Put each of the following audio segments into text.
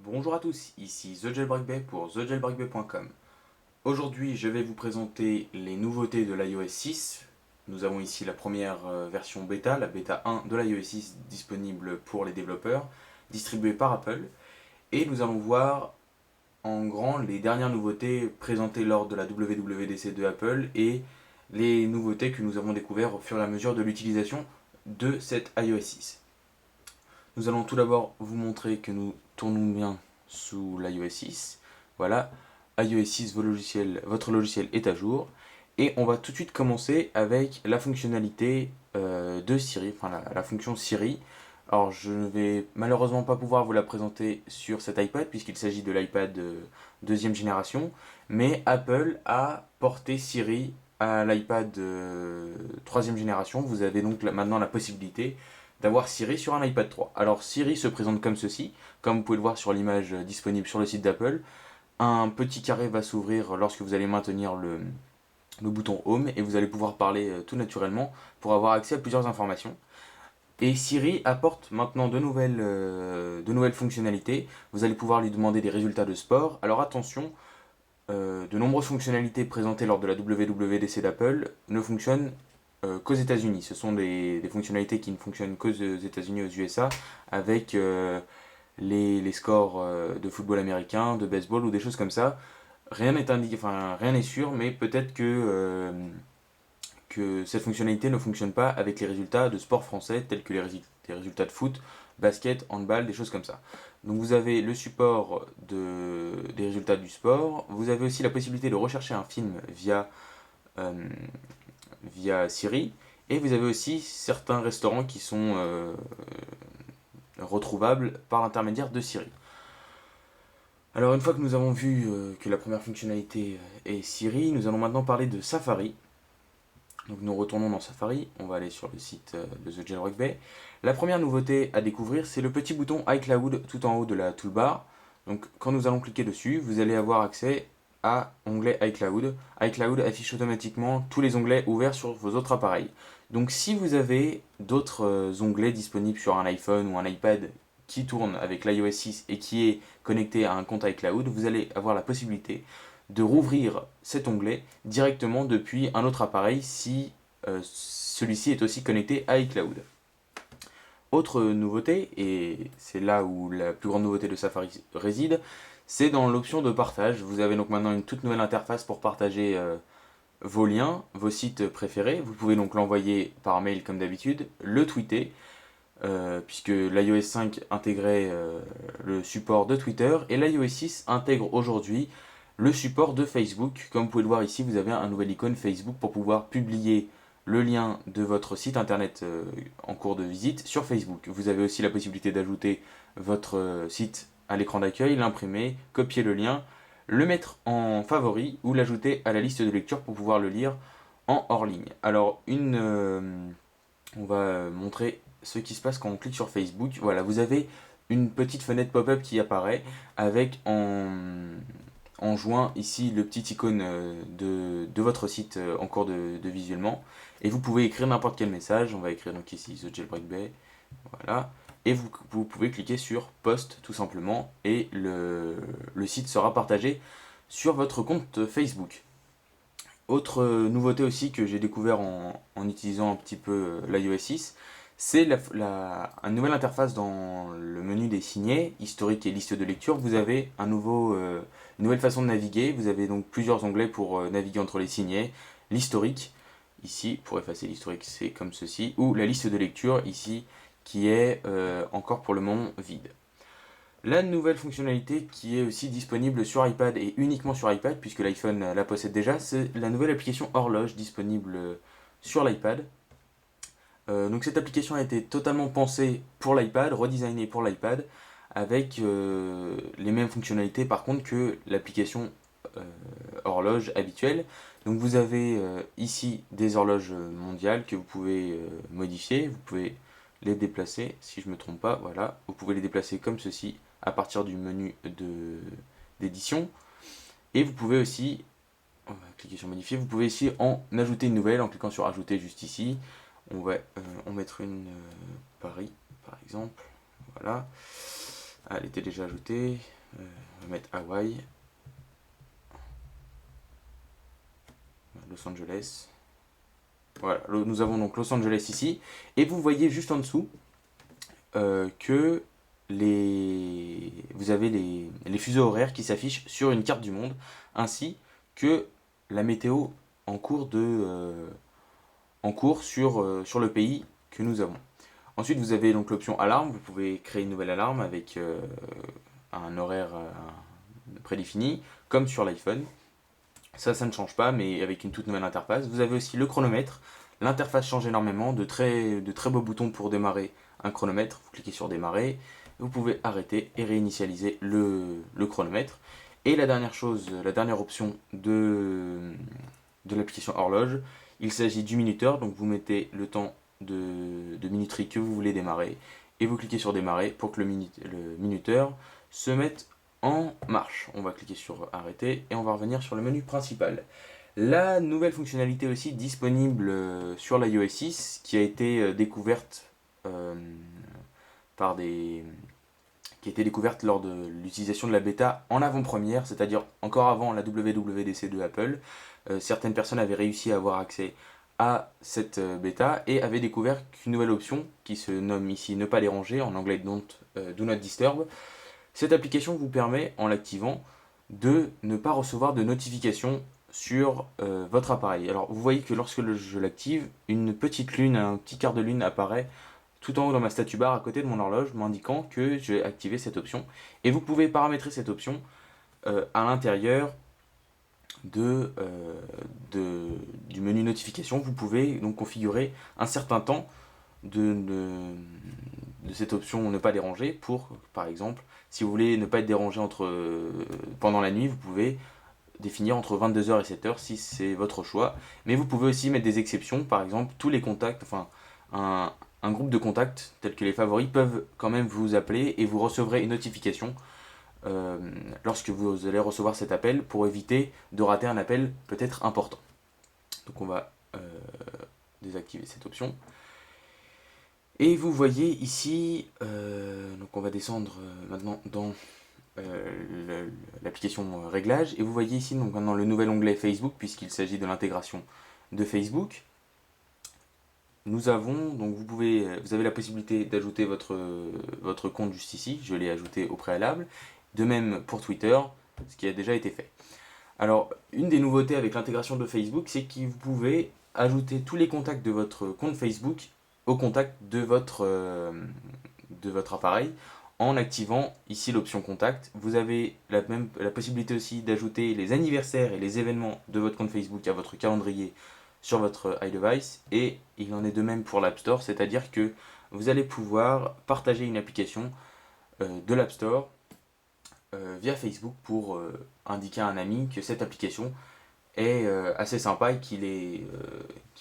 Bonjour à tous, ici The Jailbreak Bay pour thejailbreakbay.com. Aujourd'hui, je vais vous présenter les nouveautés de l'iOS 6. Nous avons ici la première version bêta, la bêta 1 de l'iOS 6 disponible pour les développeurs, distribuée par Apple. Et nous allons voir en grand les dernières nouveautés présentées lors de la WWDC de Apple et les nouveautés que nous avons découvertes au fur et à mesure de l'utilisation de cette iOS 6. Nous allons tout d'abord vous montrer que nous tournons bien sous l'iOS 6. Voilà, iOS 6, votre logiciel est à jour. Et on va tout de suite commencer avec la fonctionnalité de Siri, enfin la fonction Siri. Alors je ne vais malheureusement pas pouvoir vous la présenter sur cet iPad puisqu'il s'agit de l'iPad deuxième génération, mais Apple a porté Siri à l'iPad troisième génération. Vous avez donc maintenant la possibilité d'avoir Siri sur un iPad 3. Alors Siri se présente comme ceci, comme vous pouvez le voir sur l'image disponible sur le site d'Apple. Un petit carré va s'ouvrir lorsque vous allez maintenir le bouton Home et vous allez pouvoir parler tout naturellement pour avoir accès à plusieurs informations. Et Siri apporte maintenant de nouvelles fonctionnalités. Vous allez pouvoir lui demander des résultats de sport. Alors attention, de nombreuses fonctionnalités présentées lors de la WWDC d'Apple ne fonctionnent qu'aux États-Unis. Ce sont des fonctionnalités qui ne fonctionnent qu'aux États-Unis, aux USA, avec les scores de football américain, de baseball ou des choses comme ça. Rien n'est indiqué, enfin rien n'est sûr, mais peut-être que cette fonctionnalité ne fonctionne pas avec les résultats de sport français tels que les résultats de foot, basket, handball, des choses comme ça. Donc vous avez le support des résultats du sport, vous avez aussi la possibilité de rechercher un film euh, via Siri, et vous avez aussi certains restaurants qui sont retrouvables par l'intermédiaire de Siri. Alors une fois que nous avons vu que la première fonctionnalité est Siri, nous allons maintenant parler de Safari. Donc nous retournons dans Safari, on va aller sur le site de The Jailbreak Bay. La première nouveauté à découvrir, c'est le petit bouton iCloud tout en haut de la toolbar. Donc quand nous allons cliquer dessus, vous allez avoir accès à onglet iCloud. iCloud affiche automatiquement tous les onglets ouverts sur vos autres appareils. Donc si vous avez d'autres onglets disponibles sur un iPhone ou un iPad qui tourne avec l'iOS 6 et qui est connecté à un compte iCloud, vous allez avoir la possibilité de rouvrir cet onglet directement depuis un autre appareil si celui-ci est aussi connecté à iCloud. Autre nouveauté, et c'est là où la plus grande nouveauté de Safari réside, c'est dans l'option de partage. Vous avez donc maintenant une toute nouvelle interface pour partager vos liens, vos sites préférés. Vous pouvez donc l'envoyer par mail comme d'habitude, le tweeter, puisque l'iOS 5 intégrait le support de Twitter et l'iOS 6 intègre aujourd'hui le support de Facebook. Comme vous pouvez le voir ici, vous avez un nouvel icône Facebook pour pouvoir publier le lien de votre site internet en cours de visite sur Facebook. Vous avez aussi la possibilité d'ajouter votre site à l'écran d'accueil, l'imprimer, copier le lien, le mettre en favori ou l'ajouter à la liste de lecture pour pouvoir le lire en hors ligne. Alors on va montrer ce qui se passe quand on clique sur Facebook. Voilà, vous avez une petite fenêtre pop-up qui apparaît avec en joint ici le petit icône de votre site en cours de visuellement. Et vous pouvez écrire n'importe quel message. On va écrire donc ici The Jailbreak Bay. Voilà. Et vous pouvez cliquer sur Post tout simplement. Et le site sera partagé sur votre compte Facebook. Autre nouveauté aussi que j'ai découvert en utilisant un petit peu l'iOS 6, c'est une nouvelle interface dans le menu des signets, historique et liste de lecture. Vous avez une nouvelle façon de naviguer. Vous avez donc plusieurs onglets pour naviguer entre les signets. L'historique, ici, pour effacer l'historique, c'est comme ceci. Ou la liste de lecture, ici, qui est encore pour le moment vide. La nouvelle fonctionnalité qui est aussi disponible sur iPad et uniquement sur iPad, puisque l'iPhone la possède déjà, c'est la nouvelle application Horloge disponible sur l'iPad. Donc cette application a été totalement pensée pour l'iPad, redesignée pour l'iPad, avec les mêmes fonctionnalités par contre que l'application euh, horloge habituelle. Donc vous avez ici des horloges mondiales que vous pouvez modifier, vous pouvez les déplacer, si je ne me trompe pas, voilà, vous pouvez les déplacer comme ceci à partir du menu d'édition. Et vous pouvez aussi, on va cliquer sur modifier, vous pouvez ici en ajouter une nouvelle en cliquant sur ajouter juste ici. On va en mettre une Paris par exemple, voilà. Ah, elle était déjà ajoutée. On va mettre Hawaï. Los Angeles. Voilà, nous avons donc Los Angeles ici. Et vous voyez juste en dessous que vous avez les fuseaux horaires qui s'affichent sur une carte du monde, ainsi que la météo en cours, sur le pays que nous avons. Ensuite, vous avez donc l'option alarme. Vous pouvez créer une nouvelle alarme avec un horaire prédéfini, comme sur l'iPhone. Ça ne change pas, mais avec une toute nouvelle interface. Vous avez aussi le chronomètre. L'interface change énormément, de très beaux boutons pour démarrer un chronomètre. Vous cliquez sur démarrer, vous pouvez arrêter et réinitialiser le chronomètre. Et la dernière chose, la dernière option de l'application horloge, il s'agit du minuteur. Donc vous mettez le temps de minuterie que vous voulez démarrer et vous cliquez sur démarrer pour que le minuteur se mette en marche. On va cliquer sur arrêter et on va revenir sur le menu principal. La nouvelle fonctionnalité aussi disponible sur l'iOS 6 qui a été découverte par des qui a été découverte lors de l'utilisation de la bêta en avant-première, c'est-à-dire encore avant la WWDC de Apple. Certaines personnes avaient réussi à avoir accès à cette bêta et avaient découvert qu'une nouvelle option qui se nomme ici ne pas déranger, en anglais do not disturb. Cette application vous permet, en l'activant, de ne pas recevoir de notifications sur votre appareil. Alors vous voyez que lorsque je l'active, une petite lune, un petit quart de lune apparaît tout en haut dans ma statue bar à côté de mon horloge, m'indiquant que j'ai activé cette option. Et vous pouvez paramétrer cette option à l'intérieur du menu notification. Vous pouvez donc configurer un certain temps de cette option ne pas déranger pour, par exemple, si vous voulez ne pas être dérangé pendant la nuit, vous pouvez définir entre 22h et 7h si c'est votre choix. Mais vous pouvez aussi mettre des exceptions, par exemple, tous les contacts, enfin, un groupe de contacts tels que les favoris peuvent quand même vous appeler et vous recevrez une notification lorsque vous allez recevoir cet appel pour éviter de rater un appel peut-être important. Donc on va désactiver cette option. Et vous voyez ici, donc on va descendre maintenant dans l'application réglage, et vous voyez ici donc maintenant le nouvel onglet Facebook puisqu'il s'agit de l'intégration de Facebook. Nous avons, donc vous avez la possibilité d'ajouter votre compte juste ici, je l'ai ajouté au préalable, de même pour Twitter, ce qui a déjà été fait. Alors, une des nouveautés avec l'intégration de Facebook, c'est que vous pouvez ajouter tous les contacts de votre compte Facebook au contact de votre appareil en activant ici l'option contact. Vous avez la possibilité aussi d'ajouter les anniversaires et les événements de votre compte Facebook à votre calendrier sur votre iDevice, et il en est de même pour l'App Store, c'est-à-dire que vous allez pouvoir partager une application de l'App Store via Facebook pour indiquer à un ami que cette application est assez sympa et qu'il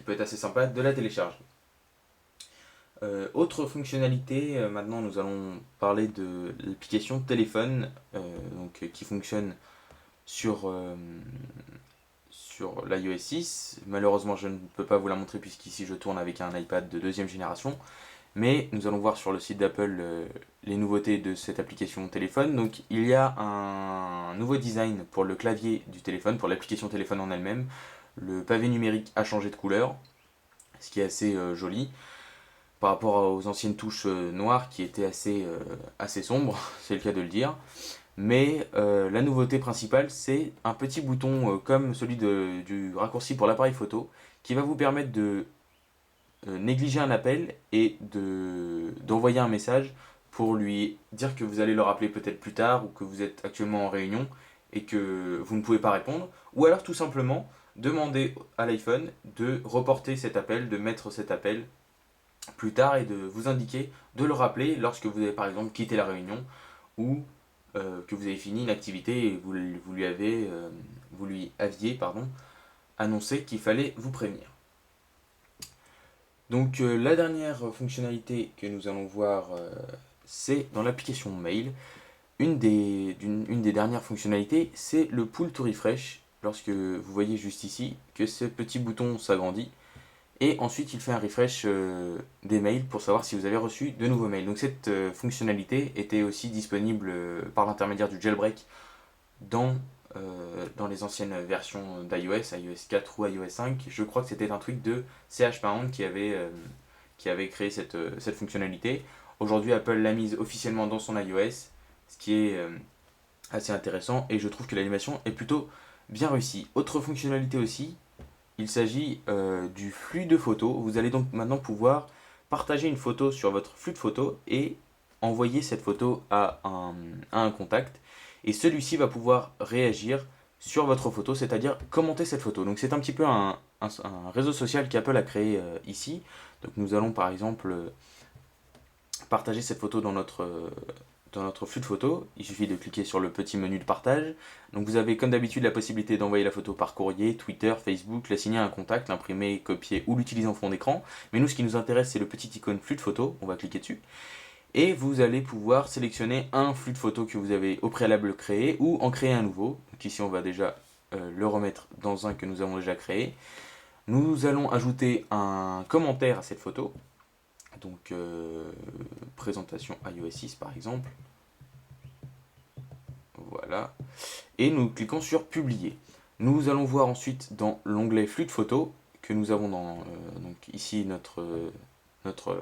peut être assez sympa de la télécharger. Autre fonctionnalité, maintenant nous allons parler de l'application téléphone qui fonctionne sur l'iOS 6. Malheureusement je ne peux pas vous la montrer puisqu'ici je tourne avec un iPad de deuxième génération. Mais nous allons voir sur le site d'Apple les nouveautés de cette application téléphone. Donc il y a un nouveau design pour le clavier du téléphone, pour l'application téléphone en elle-même. Le pavé numérique a changé de couleur, ce qui est assez joli par rapport aux anciennes touches noires qui étaient assez sombres, c'est le cas de le dire. Mais la nouveauté principale, c'est un petit bouton comme celui du raccourci pour l'appareil photo qui va vous permettre de négliger un appel et d'envoyer un message pour lui dire que vous allez le rappeler peut-être plus tard ou que vous êtes actuellement en réunion et que vous ne pouvez pas répondre, ou alors tout simplement demander à l'iPhone de reporter cet appel, de mettre cet appel plus tard et de vous indiquer de le rappeler lorsque vous avez par exemple quitté la réunion ou que vous avez fini une activité et vous lui aviez annoncé qu'il fallait vous prévenir. Donc la dernière fonctionnalité que nous allons voir, c'est dans l'application Mail. Une des dernières fonctionnalités, c'est le pull to refresh. Lorsque vous voyez juste ici que ce petit bouton s'agrandit Et ensuite, il fait un refresh des mails pour savoir si vous avez reçu de nouveaux mails. Donc cette fonctionnalité était aussi disponible par l'intermédiaire du jailbreak dans, dans les anciennes versions d'iOS, iOS 4 ou iOS 5. Je crois que c'était un tweet de CH Pound qui avait créé cette fonctionnalité. Aujourd'hui, Apple l'a mise officiellement dans son iOS, ce qui est assez intéressant, et je trouve que l'animation est plutôt bien réussie. Autre fonctionnalité aussi, il s'agit du flux de photos. Vous allez donc maintenant pouvoir partager une photo sur votre flux de photos et envoyer cette photo à un contact. Et celui-ci va pouvoir réagir sur votre photo, c'est-à-dire commenter cette photo. Donc c'est un petit peu un réseau social qu'Apple a créé ici. Donc nous allons par exemple partager cette photo dans notre flux de photos. Il suffit de cliquer sur le petit menu de partage. Donc vous avez comme d'habitude la possibilité d'envoyer la photo par courrier, Twitter, Facebook, la signer à un contact, l'imprimer, copier ou l'utiliser en fond d'écran. Mais nous, ce qui nous intéresse, c'est le petit icône flux de photos. On va cliquer dessus. Et vous allez pouvoir sélectionner un flux de photos que vous avez au préalable créé ou en créer un nouveau. Donc ici, on va déjà le remettre dans un que nous avons déjà créé. Nous allons ajouter un commentaire à cette photo. Donc présentation iOS 6 par exemple. Voilà. Et nous cliquons sur publier. Nous allons voir ensuite dans l'onglet flux de photos que nous avons dans donc ici notre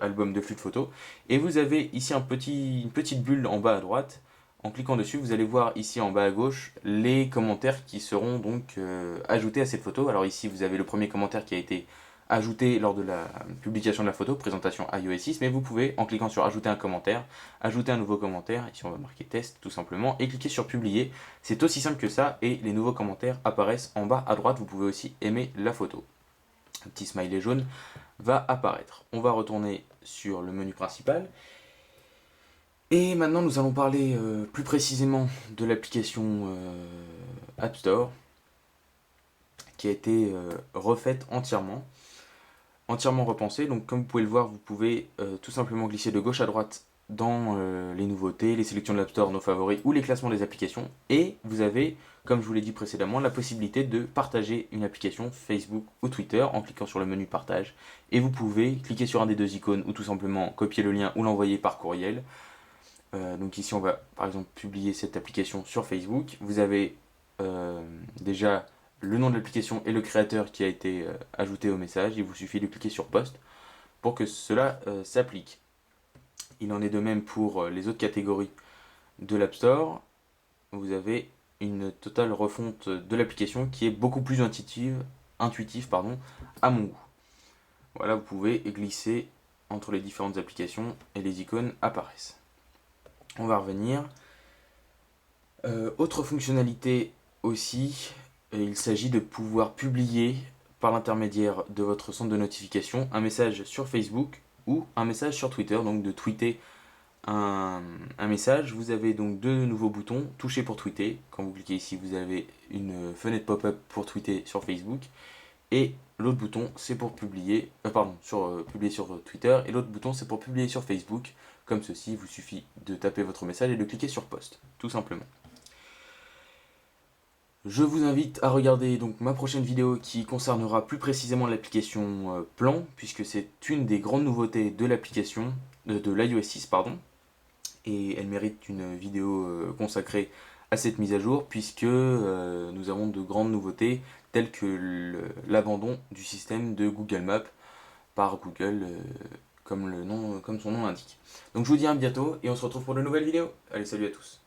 album de flux de photos. Et vous avez ici une petite bulle en bas à droite. En cliquant dessus, vous allez voir ici en bas à gauche les commentaires qui seront donc ajoutés à cette photo. Alors ici, vous avez le premier commentaire qui a été ajouté lors de la publication de la photo, présentation iOS 6, mais vous pouvez, en cliquant sur ajouter un commentaire, ajouter un nouveau commentaire, ici on va marquer test tout simplement, et cliquer sur publier. C'est aussi simple que ça, et les nouveaux commentaires apparaissent en bas à droite. Vous pouvez aussi aimer la photo. Un petit smiley jaune va apparaître. On va retourner sur le menu principal. Et maintenant, nous allons parler plus précisément de l'application App Store, qui a été refaite entièrement repensée. Donc, comme vous pouvez le voir, vous pouvez tout simplement glisser de gauche à droite dans les nouveautés, les sélections de l'App Store, nos favoris ou les classements des applications. Et vous avez, comme je vous l'ai dit précédemment, la possibilité de partager une application Facebook ou Twitter en cliquant sur le menu partage. Et vous pouvez cliquer sur un des deux icônes ou tout simplement copier le lien ou l'envoyer par courriel. Donc ici, on va par exemple publier cette application sur Facebook. Vous avez déjà le nom de l'application et le créateur qui a été ajouté au message. Il vous suffit de cliquer sur Post pour que cela s'applique. Il en est de même pour les autres catégories de l'App Store. Vous avez une totale refonte de l'application qui est beaucoup plus intuitive à mon goût. Voilà, vous pouvez glisser entre les différentes applications et les icônes apparaissent. On va revenir. Autre fonctionnalité aussi, il s'agit de pouvoir publier par l'intermédiaire de votre centre de notification un message sur Facebook ou un message sur Twitter, donc de tweeter un message. Vous avez donc deux nouveaux boutons, toucher pour tweeter. Quand vous cliquez ici, vous avez une fenêtre pop-up pour tweeter sur Facebook. Et l'autre bouton, c'est pour publier, publier sur Twitter. Et l'autre bouton, c'est pour publier sur Facebook. Comme ceci, il vous suffit de taper votre message et de cliquer sur Post, tout simplement. Je vous invite à regarder donc ma prochaine vidéo qui concernera plus précisément l'application Plan, puisque c'est une des grandes nouveautés de l'application, de l'iOS 6, pardon. Et elle mérite une vidéo consacrée à cette mise à jour, puisque nous avons de grandes nouveautés telles que l'abandon du système de Google Maps par Google, comme son nom l'indique. Donc je vous dis à bientôt et on se retrouve pour de nouvelles vidéos. Allez, salut à tous.